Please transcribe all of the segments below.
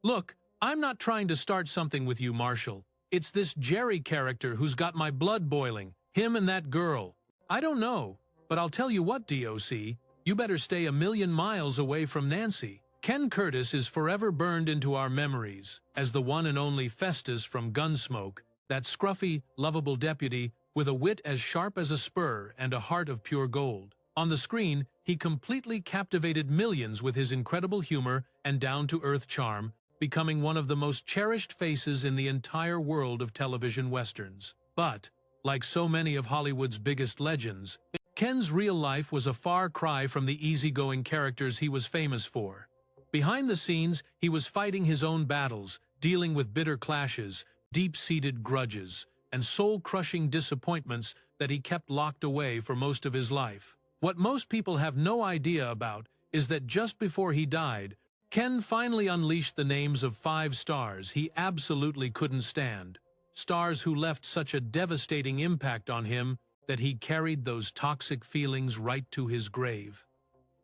Look, I'm not trying to start something with you, Marshall. It's this Jerry character who's got my blood boiling, him and that girl. I don't know, but I'll tell you what, DOC, you better stay a million miles away from Nancy. Ken Curtis is forever burned into our memories as the one and only Festus from Gunsmoke, that scruffy, lovable deputy with a wit as sharp as a spur and a heart of pure gold. On the screen, he completely captivated millions with his incredible humor and down-to-earth charm, becoming one of the most cherished faces in the entire world of television westerns. But, like so many of Hollywood's biggest legends, Ken's real life was a far cry from the easygoing characters he was famous for. Behind the scenes, he was fighting his own battles, dealing with bitter clashes, deep-seated grudges, and soul-crushing disappointments that he kept locked away for most of his life. What most people have no idea about is that just before he died, Ken finally unleashed the names of 5 stars he absolutely couldn't stand. Stars who left such a devastating impact on him that he carried those toxic feelings right to his grave.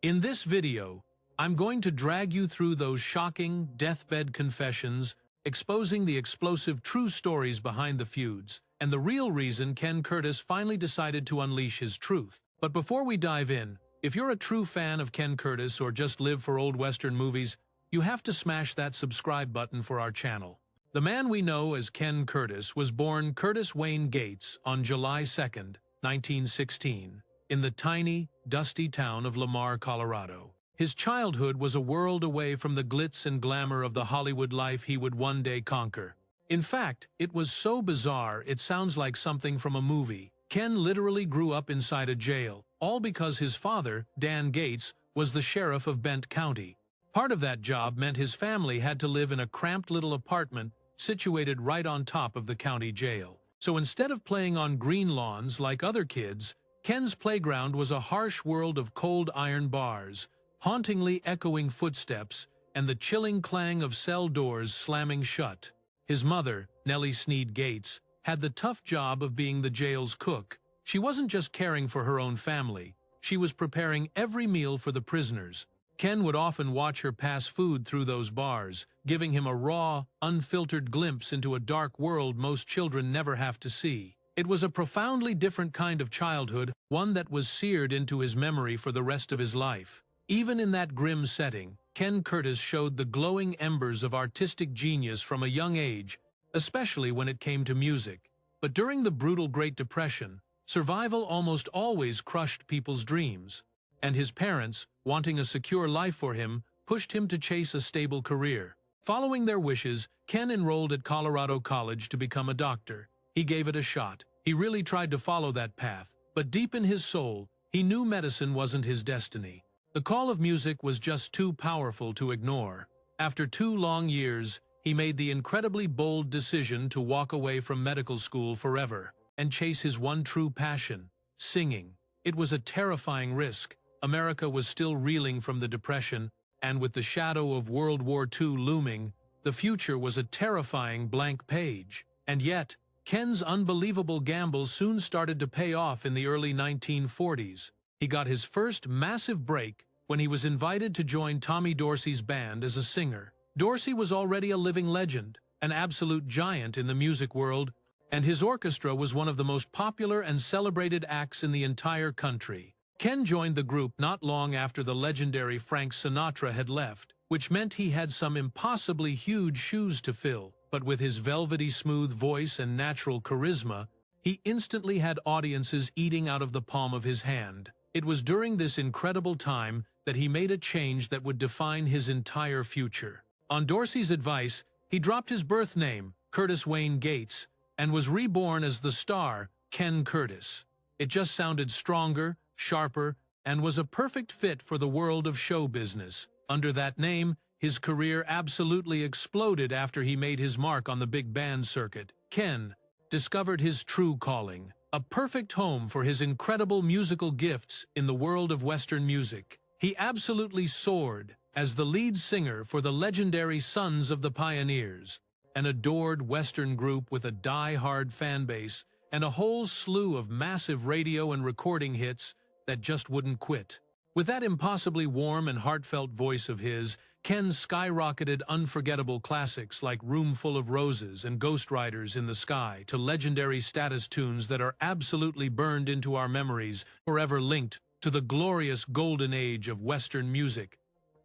In this video, I'm going to drag you through those shocking, deathbed confessions, exposing the explosive true stories behind the feuds, and the real reason Ken Curtis finally decided to unleash his truth. But before we dive in, if you're a true fan of Ken Curtis or just live for old Western movies, you have to smash that subscribe button for our channel. The man we know as Ken Curtis was born Curtis Wayne Gates on July 2, 1916, in the tiny, dusty town of Lamar, Colorado. His childhood was a world away from the glitz and glamour of the Hollywood life he would one day conquer. In fact, it was so bizarre it sounds like something from a movie. Ken literally grew up inside a jail, all because his father, Dan Gates, was the sheriff of Bent County. Part of that job meant his family had to live in a cramped little apartment situated right on top of the county jail. So instead of playing on green lawns like other kids, Ken's playground was a harsh world of cold iron bars, hauntingly echoing footsteps, and the chilling clang of cell doors slamming shut. His mother, Nellie Sneed Gates, had the tough job of being the jail's cook. She wasn't just caring for her own family, she was preparing every meal for the prisoners. Ken would often watch her pass food through those bars, giving him a raw, unfiltered glimpse into a dark world most children never have to see. It was a profoundly different kind of childhood, one that was seared into his memory for the rest of his life. Even in that grim setting, Ken Curtis showed the glowing embers of artistic genius from a young age, especially when it came to music. But during the brutal Great Depression, survival almost always crushed people's dreams, and his parents, wanting a secure life for him, pushed him to chase a stable career. Following their wishes, Ken enrolled at Colorado College to become a doctor. He gave it a shot. He really tried to follow that path, but deep in his soul, he knew medicine wasn't his destiny. The call of music was just too powerful to ignore. After 2 long years, he made the incredibly bold decision to walk away from medical school forever and chase his one true passion, singing. It was a terrifying risk. America was still reeling from the Depression, and with the shadow of World War II looming, the future was a terrifying blank page. And yet, Ken's unbelievable gamble soon started to pay off in the early 1940s. He got his first massive break when he was invited to join Tommy Dorsey's band as a singer. Dorsey was already a living legend, an absolute giant in the music world, and his orchestra was one of the most popular and celebrated acts in the entire country. Ken joined the group not long after the legendary Frank Sinatra had left, which meant he had some impossibly huge shoes to fill. But with his velvety smooth voice and natural charisma, he instantly had audiences eating out of the palm of his hand. It was during this incredible time that he made a change that would define his entire future. On Dorsey's advice, he dropped his birth name, Curtis Wayne Gates, and was reborn as the star, Ken Curtis. It just sounded stronger, sharper, and was a perfect fit for the world of show business. Under that name, his career absolutely exploded after he made his mark on the big band circuit. Ken discovered his true calling, a perfect home for his incredible musical gifts in the world of Western music. He absolutely soared as the lead singer for the legendary Sons of the Pioneers, an adored Western group with a die-hard fan base and a whole slew of massive radio and recording hits that just wouldn't quit. With that impossibly warm and heartfelt voice of his, Ken skyrocketed unforgettable classics like Room Full of Roses and Ghost Riders in the Sky to legendary status tunes that are absolutely burned into our memories, forever linked to the glorious golden age of Western music.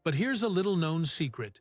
But here's a little-known secret.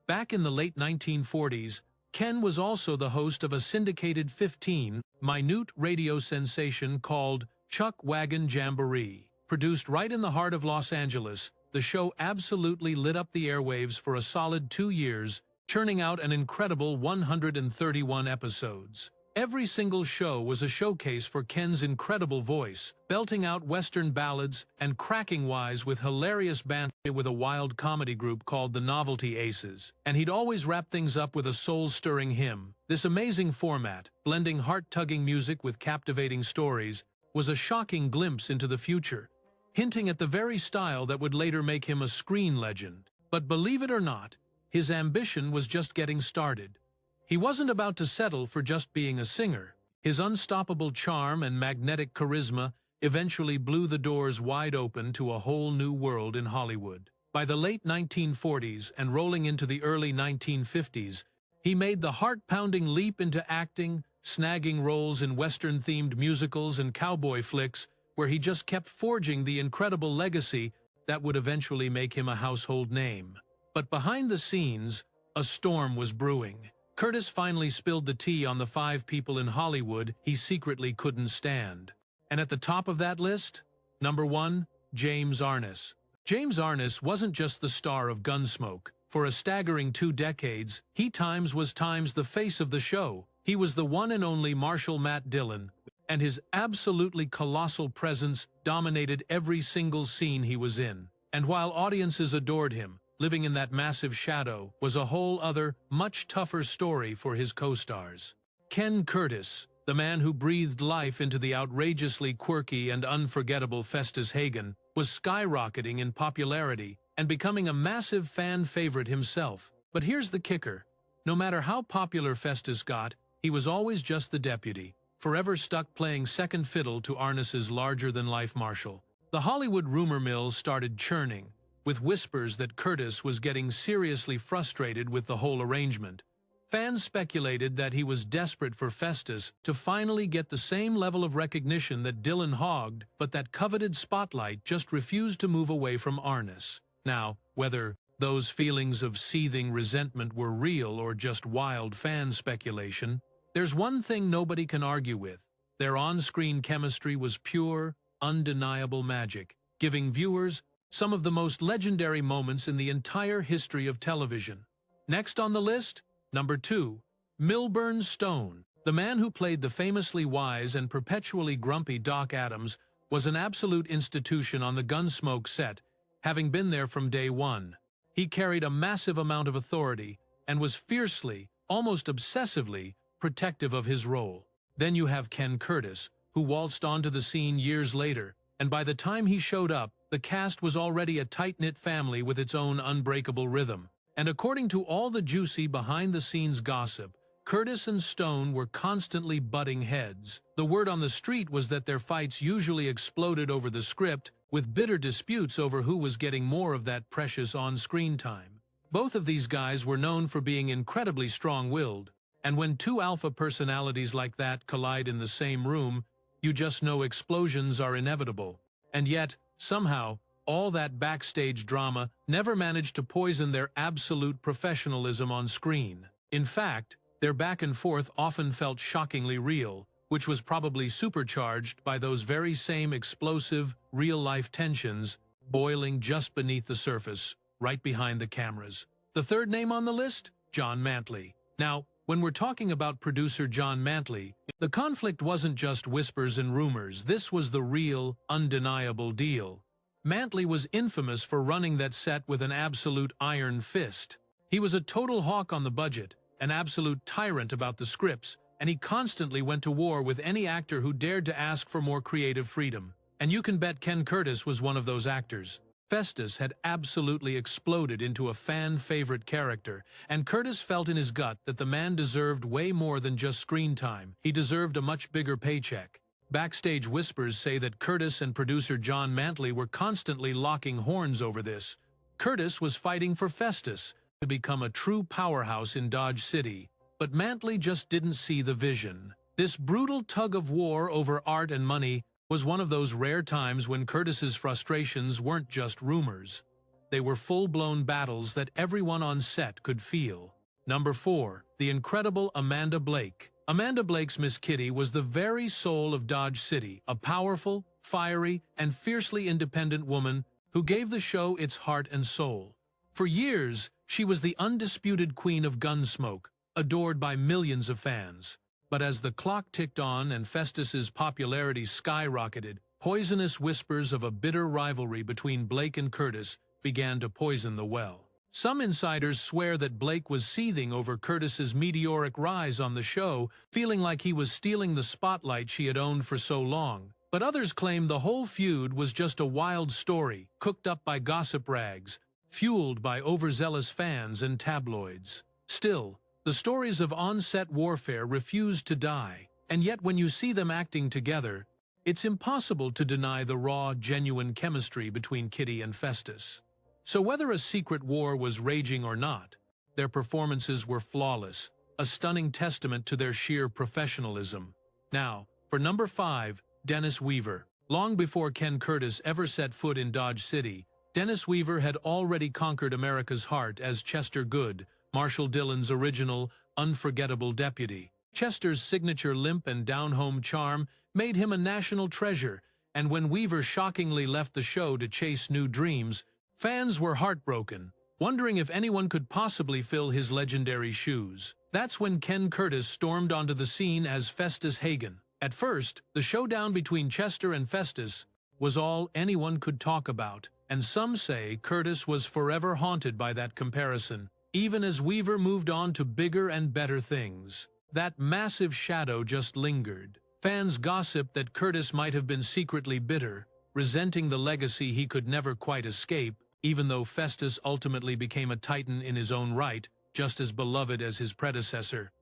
Back in the late 1940s, Ken was also the host of a syndicated 15-minute radio sensation called Chuck Wagon Jamboree. Produced right in the heart of Los Angeles, the show absolutely lit up the airwaves for a solid 2 years, churning out an incredible 131 episodes. Every single show was a showcase for Ken's incredible voice, belting out Western ballads and cracking wise with hilarious banter with a wild comedy group called the Novelty Aces. And he'd always wrap things up with a soul-stirring hymn. This amazing format, blending heart-tugging music with captivating stories, was a shocking glimpse into the future, hinting at the very style that would later make him a screen legend. But believe it or not, his ambition was just getting started. He wasn't about to settle for just being a singer. His unstoppable charm and magnetic charisma eventually blew the doors wide open to a whole new world in Hollywood. By the late 1940s and rolling into the early 1950s, he made the heart-pounding leap into acting, snagging roles in Western-themed musicals and cowboy flicks, where he just kept forging the incredible legacy that would eventually make him a household name. But behind the scenes, a storm was brewing. Curtis finally spilled the tea on the 5 people in Hollywood he secretly couldn't stand. And at the top of that list, number 1, James Arness. James Arness wasn't just the star of Gunsmoke. For a staggering 2 decades, he was the face of the show. He was the one and only Marshal Matt Dillon, and his absolutely colossal presence dominated every single scene he was in. And while audiences adored him, living in that massive shadow was a whole other, much tougher story for his co-stars. Ken Curtis, the man who breathed life into the outrageously quirky and unforgettable Festus Hagen, was skyrocketing in popularity and becoming a massive fan favorite himself. But here's the kicker. No matter how popular Festus got, he was always just the deputy, forever stuck playing second fiddle to Arness's larger-than-life Marshal. The Hollywood rumor mill started churning, with whispers that Curtis was getting seriously frustrated with the whole arrangement. Fans speculated that he was desperate for Festus to finally get the same level of recognition that Dillon hogged, but that coveted spotlight just refused to move away from Arness. Now, whether those feelings of seething resentment were real or just wild fan speculation, there's one thing nobody can argue with. Their on-screen chemistry was pure, undeniable magic, giving viewers some of the most legendary moments in the entire history of television. Next on the list, number 2, Milburn Stone. The man who played the famously wise and perpetually grumpy Doc Adams was an absolute institution on the Gunsmoke set, having been there from day one. He carried a massive amount of authority and was fiercely, almost obsessively, protective of his role. Then you have Ken Curtis, who waltzed onto the scene years later, and by the time he showed up, the cast was already a tight-knit family with its own unbreakable rhythm. And according to all the juicy behind-the-scenes gossip, Curtis and Stone were constantly butting heads. The word on the street was that their fights usually exploded over the script, with bitter disputes over who was getting more of that precious on-screen time. Both of these guys were known for being incredibly strong-willed, and when 2 alpha personalities like that collide in the same room, you just know explosions are inevitable. And yet, somehow, all that backstage drama never managed to poison their absolute professionalism on screen. In fact, their back and forth often felt shockingly real, which was probably supercharged by those very same explosive, real-life tensions boiling just beneath the surface, right behind the cameras. The third name on the list? John Mantley. Now, when we're talking about producer John Mantley, the conflict wasn't just whispers and rumors. This was the real, undeniable deal. Mantley was infamous for running that set with an absolute iron fist. He was a total hawk on the budget, an absolute tyrant about the scripts, and he constantly went to war with any actor who dared to ask for more creative freedom. And you can bet Ken Curtis was one of those actors. Festus had absolutely exploded into a fan-favorite character, and Curtis felt in his gut that the man deserved way more than just screen time. He deserved a much bigger paycheck. Backstage whispers say that Curtis and producer John Mantley were constantly locking horns over this, Curtis was fighting for Festus to become a true powerhouse in Dodge City, but Mantley just didn't see the vision. This brutal tug-of-war over art and money was one of those rare times when Curtis's frustrations weren't just rumors. They were full-blown battles that everyone on set could feel. Number 4. The incredible Amanda Blake. Amanda Blake's Miss Kitty was the very soul of Dodge City, a powerful, fiery, and fiercely independent woman who gave the show its heart and soul. For years, she was the undisputed queen of Gunsmoke, adored by millions of fans. But as the clock ticked on and Festus's popularity skyrocketed, poisonous whispers of a bitter rivalry between Blake and Curtis began to poison the well. Some insiders swear that Blake was seething over Curtis's meteoric rise on the show, feeling like he was stealing the spotlight she had owned for so long. But others claim the whole feud was just a wild story, cooked up by gossip rags, fueled by overzealous fans and tabloids. Still, the stories of on-set warfare refuse to die, and yet when you see them acting together, it's impossible to deny the raw, genuine chemistry between Kitty and Festus. So whether a secret war was raging or not, their performances were flawless, a stunning testament to their sheer professionalism. Now, for number 5, Dennis Weaver. Long before Ken Curtis ever set foot in Dodge City, Dennis Weaver had already conquered America's heart as Chester Goode, Marshall Dillon's original, unforgettable deputy. Chester's signature limp and down-home charm made him a national treasure, and when Weaver shockingly left the show to chase new dreams, fans were heartbroken, wondering if anyone could possibly fill his legendary shoes. That's when Ken Curtis stormed onto the scene as Festus Hagen. At first, the showdown between Chester and Festus was all anyone could talk about, and some say Curtis was forever haunted by that comparison, even as Weaver moved on to bigger and better things. That massive shadow just lingered. Fans gossiped that Curtis might have been secretly bitter, resenting the legacy he could never quite escape, even though Festus ultimately became a titan in his own right, just as beloved as his predecessor.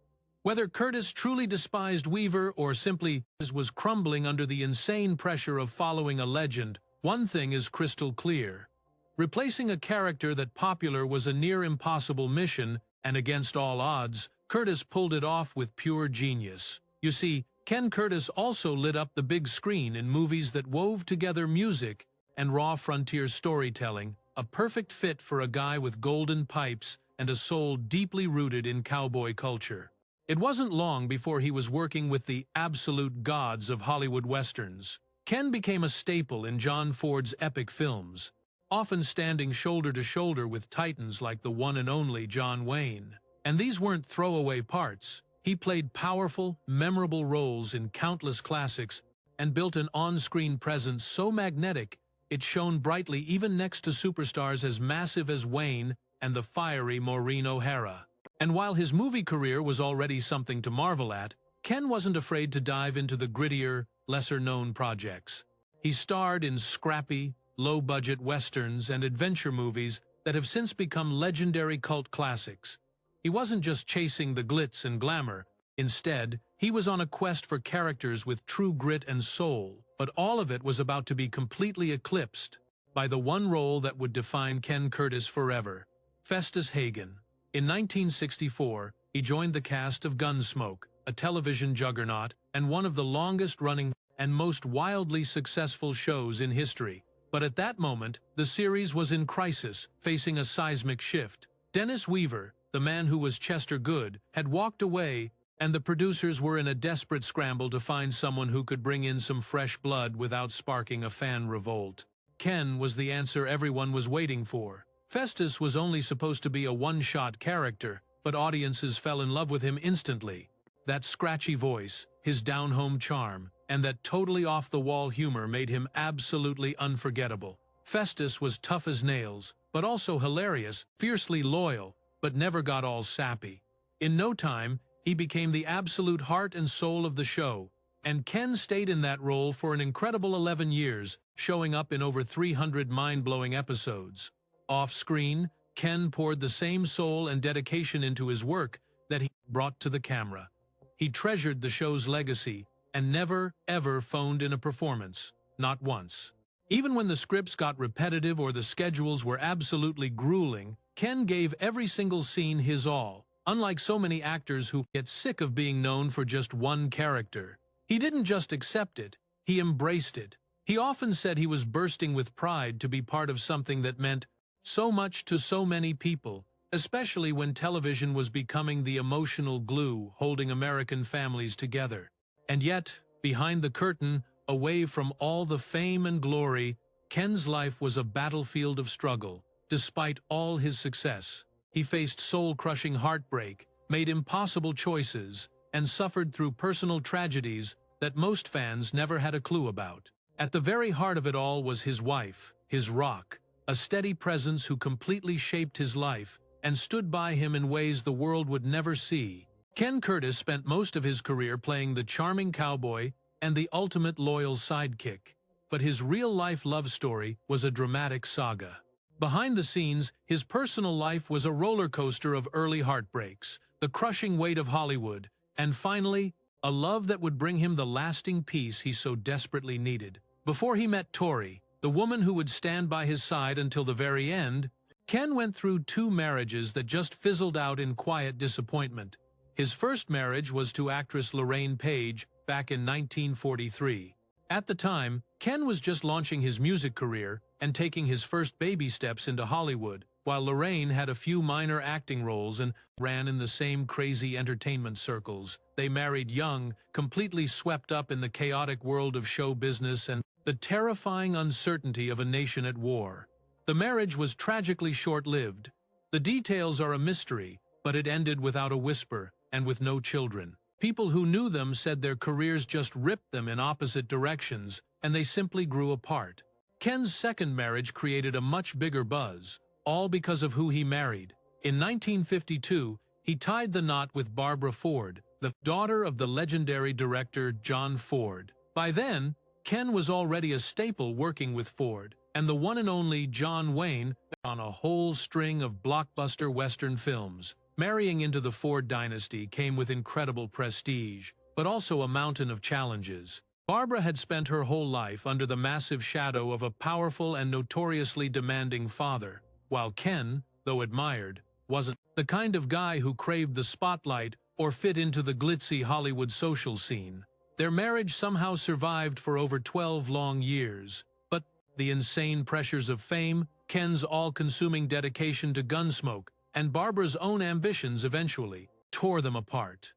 Whether Curtis truly despised Weaver or simply was crumbling under the insane pressure of following a legend, one thing is crystal clear. Replacing a character that popular was a near-impossible mission, and against all odds, Curtis pulled it off with pure genius. You see, Ken Curtis also lit up the big screen in movies that wove together music and raw frontier storytelling, a perfect fit for a guy with golden pipes and a soul deeply rooted in cowboy culture. It wasn't long before he was working with the absolute gods of Hollywood westerns. Ken became a staple in John Ford's epic films, often standing shoulder to shoulder with titans like the one and only John Wayne. And these weren't throwaway parts. He played powerful, memorable roles in countless classics and built an on-screen presence so magnetic it shone brightly even next to superstars as massive as Wayne and the fiery Maureen O'Hara. And while his movie career was already something to marvel at, Ken wasn't afraid to dive into the grittier, lesser-known projects. He starred in scrappy, low-budget westerns and adventure movies that have since become legendary cult classics. He wasn't just chasing the glitz and glamour. Instead, he was on a quest for characters with true grit and soul, but all of it was about to be completely eclipsed by the one role that would define Ken Curtis forever: Festus Hagen. In 1964, he joined the cast of Gunsmoke, a television juggernaut and one of the longest-running and most wildly successful shows in history. But at that moment, the series was in crisis, facing a seismic shift. Dennis Weaver, the man who was Chester Goode, had walked away, and the producers were in a desperate scramble to find someone who could bring in some fresh blood without sparking a fan revolt. Ken was the answer everyone was waiting for. Festus was only supposed to be a one-shot character, but audiences fell in love with him instantly. That scratchy voice, his down-home charm, and that totally off-the-wall humor made him absolutely unforgettable. Festus was tough as nails, but also hilarious, fiercely loyal, but never got all sappy. In no time, he became the absolute heart and soul of the show, and Ken stayed in that role for an incredible 11 years, showing up in over 300 mind-blowing episodes. Off-screen, Ken poured the same soul and dedication into his work that he brought to the camera. He treasured the show's legacy and never, ever phoned in a performance, not once. Even when the scripts got repetitive or the schedules were absolutely grueling, Ken gave every single scene his all, unlike so many actors who get sick of being known for just one character. He didn't just accept it, he embraced it. He often said he was bursting with pride to be part of something that meant so much to so many people, especially when television was becoming the emotional glue holding American families together. And yet, behind the curtain, away from all the fame and glory, Ken's life was a battlefield of struggle. Despite all his success, he faced soul-crushing heartbreak, made impossible choices, and suffered through personal tragedies that most fans never had a clue about. At the very heart of it all was his wife, his rock, a steady presence who completely shaped his life and stood by him in ways the world would never see. Ken Curtis spent most of his career playing the charming cowboy and the ultimate loyal sidekick, but his real-life love story was a dramatic saga. Behind the scenes, his personal life was a roller coaster of early heartbreaks, the crushing weight of Hollywood, and finally, a love that would bring him the lasting peace he so desperately needed. Before he met Tori, the woman who would stand by his side until the very end, Ken went through 2 marriages that just fizzled out in quiet disappointment. His first marriage was to actress Lorraine Page back in 1943. At the time, Ken was just launching his music career and taking his first baby steps into Hollywood, while Lorraine had a few minor acting roles and ran in the same crazy entertainment circles. They married young, completely swept up in the chaotic world of show business and the terrifying uncertainty of a nation at war. The marriage was tragically short-lived. The details are a mystery, but it ended without a whisper and with no children. People who knew them said their careers just ripped them in opposite directions, and they simply grew apart. Ken's second marriage created a much bigger buzz, all because of who he married. In 1952, he tied the knot with Barbara Ford, the daughter of the legendary director John Ford. By then, Ken was already a staple working with Ford, and the one and only John Wayne on a whole string of blockbuster Western films. Marrying into the Ford dynasty came with incredible prestige, but also a mountain of challenges. Barbara had spent her whole life under the massive shadow of a powerful and notoriously demanding father, while Ken, though admired, wasn't the kind of guy who craved the spotlight or fit into the glitzy Hollywood social scene. Their marriage somehow survived for over 12 long years, but the insane pressures of fame, Ken's all-consuming dedication to Gunsmoke, and Barbara's own ambitions eventually tore them apart.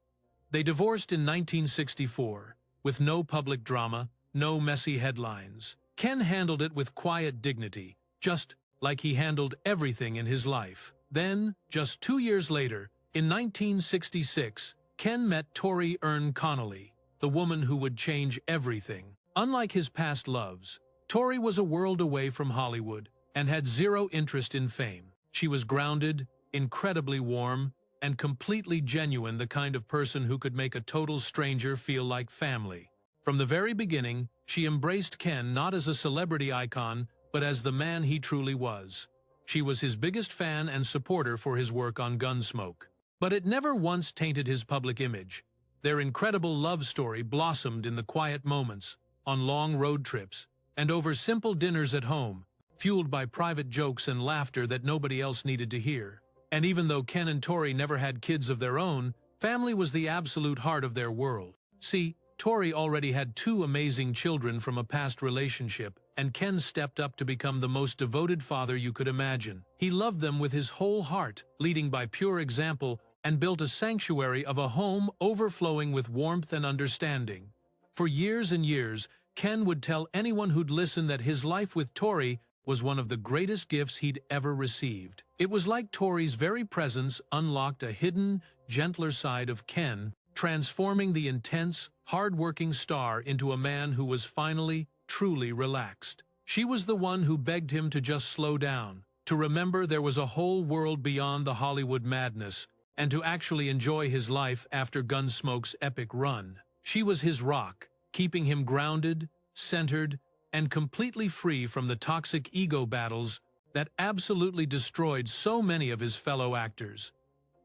They divorced in 1964, with no public drama, no messy headlines. Ken handled it with quiet dignity, just like he handled everything in his life. Then, just 2 years later, in 1966, Ken met Tori Connelly, the woman who would change everything. Unlike his past loves, Tori was a world away from Hollywood and had zero interest in fame. She was grounded, incredibly warm, and completely genuine, the kind of person who could make a total stranger feel like family. From the very beginning, she embraced Ken not as a celebrity icon, but as the man he truly was. She was his biggest fan and supporter for his work on Gunsmoke. But it never once tainted his public image. Their incredible love story blossomed in the quiet moments, on long road trips, and over simple dinners at home, fueled by private jokes and laughter that nobody else needed to hear. And even though Ken and Tori never had kids of their own, family was the absolute heart of their world. See, Tori already had 2 amazing children from a past relationship, and Ken stepped up to become the most devoted father you could imagine. He loved them with his whole heart, leading by pure example, and built a sanctuary of a home overflowing with warmth and understanding. For years and years, Ken would tell anyone who'd listen that his life with Tori was one of the greatest gifts he'd ever received. It was like Tori's very presence unlocked a hidden, gentler side of Ken, transforming the intense, hard-working star into a man who was finally, truly relaxed. She was the one who begged him to just slow down, to remember there was a whole world beyond the Hollywood madness, and to actually enjoy his life after Gunsmoke's epic run. She was his rock, keeping him grounded, centered, and completely free from the toxic ego battles that absolutely destroyed so many of his fellow actors.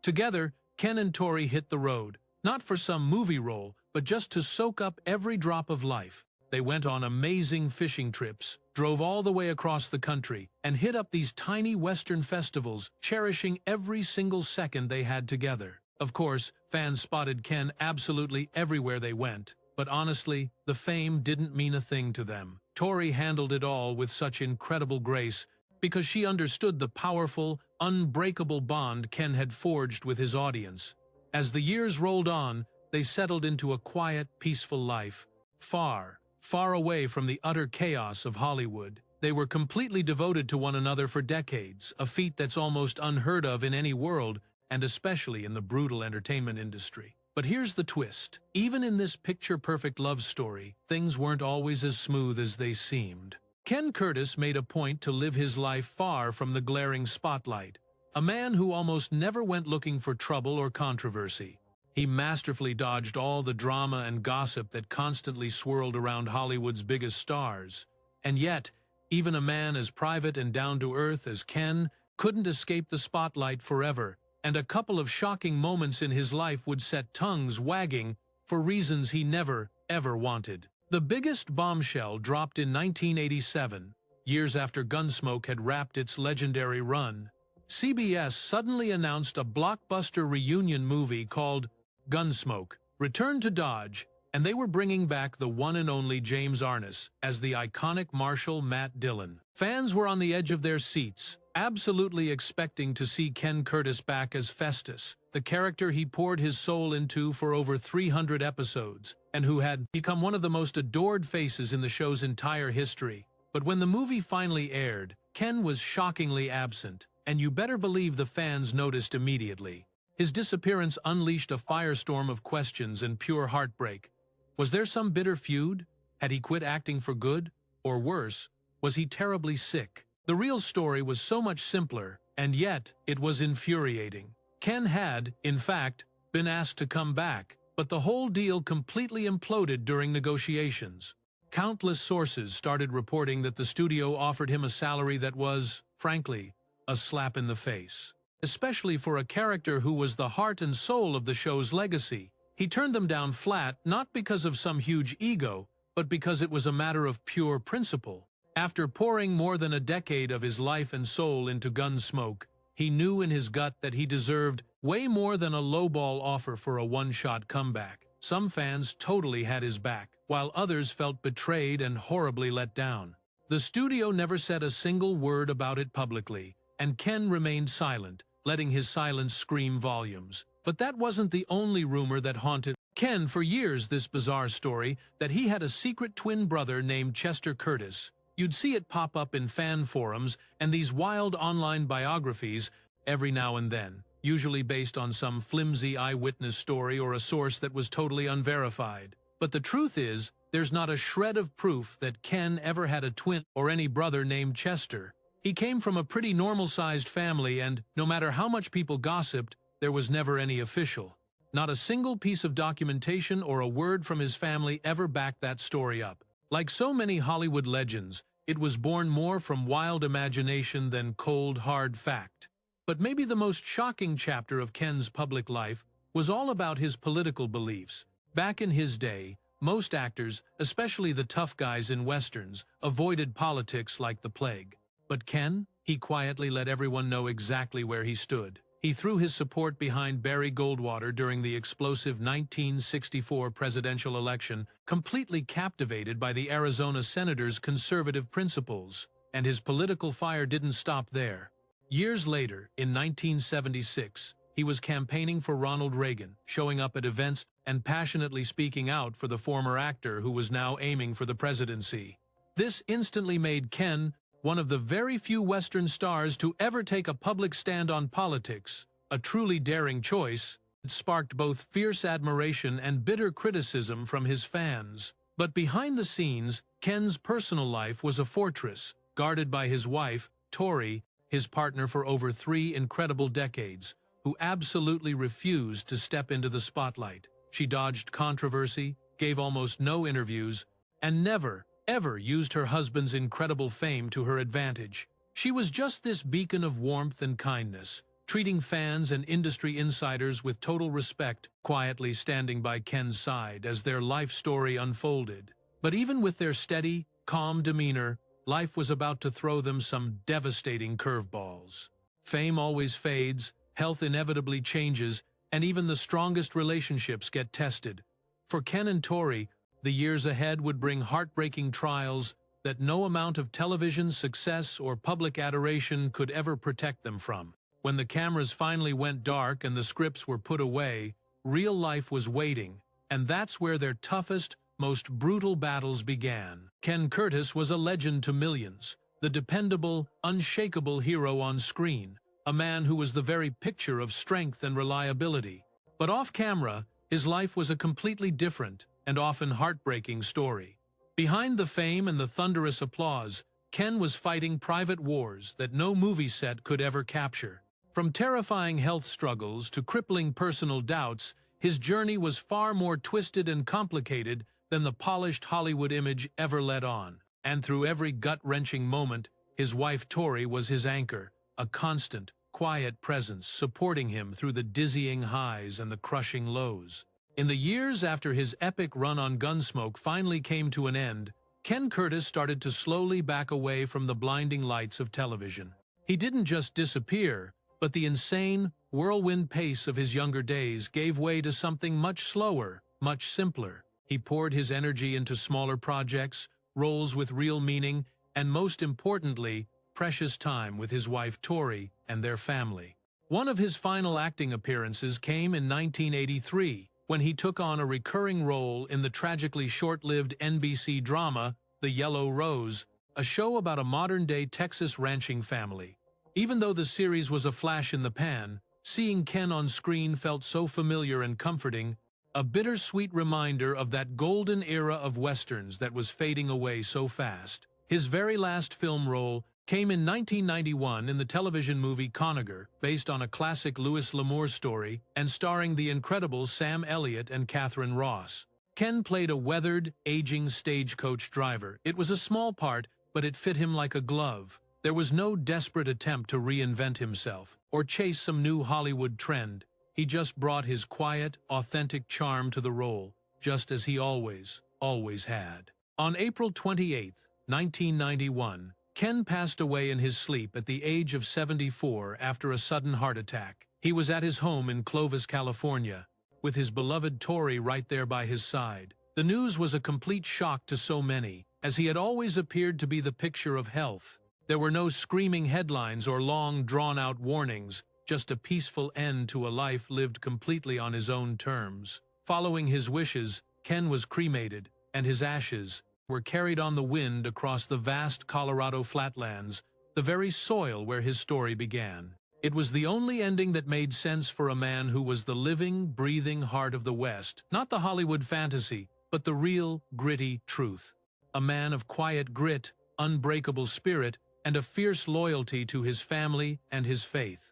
Together, Ken and Tori hit the road, not for some movie role, but just to soak up every drop of life. They went on amazing fishing trips, drove all the way across the country, and hit up these tiny Western festivals, cherishing every single second they had together. Of course, fans spotted Ken absolutely everywhere they went, but honestly, the fame didn't mean a thing to them. Tori handled it all with such incredible grace because she understood the powerful, unbreakable bond Ken had forged with his audience. As the years rolled on, they settled into a quiet, peaceful life, far, far away from the utter chaos of Hollywood. They were completely devoted to one another for decades, a feat that's almost unheard of in any world, and especially in the brutal entertainment industry. But here's the twist. Even in this picture-perfect love story, things weren't always as smooth as they seemed. Ken Curtis made a point to live his life far from the glaring spotlight, a man who almost never went looking for trouble or controversy. He masterfully dodged all the drama and gossip that constantly swirled around Hollywood's biggest stars. And yet, even a man as private and down-to-earth as Ken couldn't escape the spotlight forever, and a couple of shocking moments in his life would set tongues wagging for reasons he never, ever wanted. The biggest bombshell dropped in 1987, years after Gunsmoke had wrapped its legendary run. CBS suddenly announced a blockbuster reunion movie called Gunsmoke, Return to Dodge, and they were bringing back the one and only James Arness as the iconic Marshal Matt Dillon. Fans were on the edge of their seats, absolutely expecting to see Ken Curtis back as Festus, the character he poured his soul into for over 300 episodes, and who had become one of the most adored faces in the show's entire history. But when the movie finally aired, Ken was shockingly absent, and you better believe the fans noticed immediately. His disappearance unleashed a firestorm of questions and pure heartbreak. Was there some bitter feud? Had he quit acting for good? Or worse, was he terribly sick? The real story was so much simpler, and yet it was infuriating. Ken had, in fact, been asked to come back, but the whole deal completely imploded during negotiations. Countless sources started reporting that the studio offered him a salary that was, frankly, a slap in the face. Especially for a character who was the heart and soul of the show's legacy. He turned them down flat, not because of some huge ego, but because it was a matter of pure principle. After pouring more than a decade of his life and soul into Gunsmoke, he knew in his gut that he deserved way more than a lowball offer for a one-shot comeback. Some fans totally had his back, while others felt betrayed and horribly let down. The studio never said a single word about it publicly, and Ken remained silent, letting his silence scream volumes. But that wasn't the only rumor that haunted Ken for years. This bizarre story that he had a secret twin brother named Chester Curtis. You'd see it pop up in fan forums and these wild online biographies every now and then, usually based on some flimsy eyewitness story or a source that was totally unverified. But the truth is, there's not a shred of proof that Ken ever had a twin or any brother named Chester. He came from a pretty normal-sized family, and no matter how much people gossiped, there was never any official. Not a single piece of documentation or a word from his family ever backed that story up. Like so many Hollywood legends, it was born more from wild imagination than cold, hard fact. But maybe the most shocking chapter of Ken's public life was all about his political beliefs. Back in his day, most actors, especially the tough guys in westerns, avoided politics like the plague. But Ken, he quietly let everyone know exactly where he stood. He threw his support behind Barry Goldwater during the explosive 1964 presidential election, completely captivated by the Arizona senator's conservative principles. And his political fire didn't stop there. Years later, in 1976, he was campaigning for Ronald Reagan, showing up at events and passionately speaking out for the former actor who was now aiming for the presidency. This instantly made Ken one of the very few Western stars to ever take a public stand on politics, a truly daring choice. It sparked both fierce admiration and bitter criticism from his fans. But behind the scenes, Ken's personal life was a fortress, guarded by his wife, Tori, his partner for over 3 incredible decades, who absolutely refused to step into the spotlight. She dodged controversy, gave almost no interviews, and never, ever used her husband's incredible fame to her advantage. She was just this beacon of warmth and kindness, treating fans and industry insiders with total respect, quietly standing by Ken's side as their life story unfolded. But even with their steady, calm demeanor, life was about to throw them some devastating curveballs. Fame always fades, health inevitably changes, and even the strongest relationships get tested. For Ken and Tori, the years ahead would bring heartbreaking trials that no amount of television success or public adoration could ever protect them from. When the cameras finally went dark and the scripts were put away, real life was waiting, and that's where their toughest, most brutal battles began. Ken Curtis was a legend to millions, the dependable, unshakable hero on screen, a man who was the very picture of strength and reliability. But off-camera, his life was a completely different and often heartbreaking story. Behind the fame and the thunderous applause, Ken was fighting private wars that no movie set could ever capture. From terrifying health struggles to crippling personal doubts, his journey was far more twisted and complicated than the polished Hollywood image ever let on. And through every gut-wrenching moment, his wife Tori was his anchor, a constant, quiet presence supporting him through the dizzying highs and the crushing lows. In the years after his epic run on Gunsmoke finally came to an end, Ken Curtis started to slowly back away from the blinding lights of television. He didn't just disappear, but the insane, whirlwind pace of his younger days gave way to something much slower, much simpler. He poured his energy into smaller projects, roles with real meaning, and most importantly, precious time with his wife Tori and their family. One of his final acting appearances came in 1983, when he took on a recurring role in the tragically short-lived NBC drama, The Yellow Rose, a show about a modern-day Texas ranching family. Even though the series was a flash in the pan, seeing Ken on screen felt so familiar and comforting, a bittersweet reminder of that golden era of westerns that was fading away so fast. His very last film role came in 1991 in the television movie Conager, based on a classic Louis L'Amour story and starring the incredible Sam Elliott and Catherine Ross. Ken played a weathered, aging stagecoach driver. It was a small part, but it fit him like a glove. There was no desperate attempt to reinvent himself or chase some new Hollywood trend. He just brought his quiet, authentic charm to the role, just as he always had. On April 28, 1991, Ken passed away in his sleep at the age of 74 after a sudden heart attack. He was at his home in Clovis, California, with his beloved Tori right there by his side. The news was a complete shock to so many, as he had always appeared to be the picture of health. There were no screaming headlines or long, drawn-out warnings, just a peaceful end to a life lived completely on his own terms. Following his wishes, Ken was cremated, and his ashes were carried on the wind across the vast Colorado flatlands, the very soil where his story began. It was the only ending that made sense for a man who was the living, breathing heart of the West, not the Hollywood fantasy, but the real, gritty truth. A man of quiet grit, unbreakable spirit, and a fierce loyalty to his family and his faith.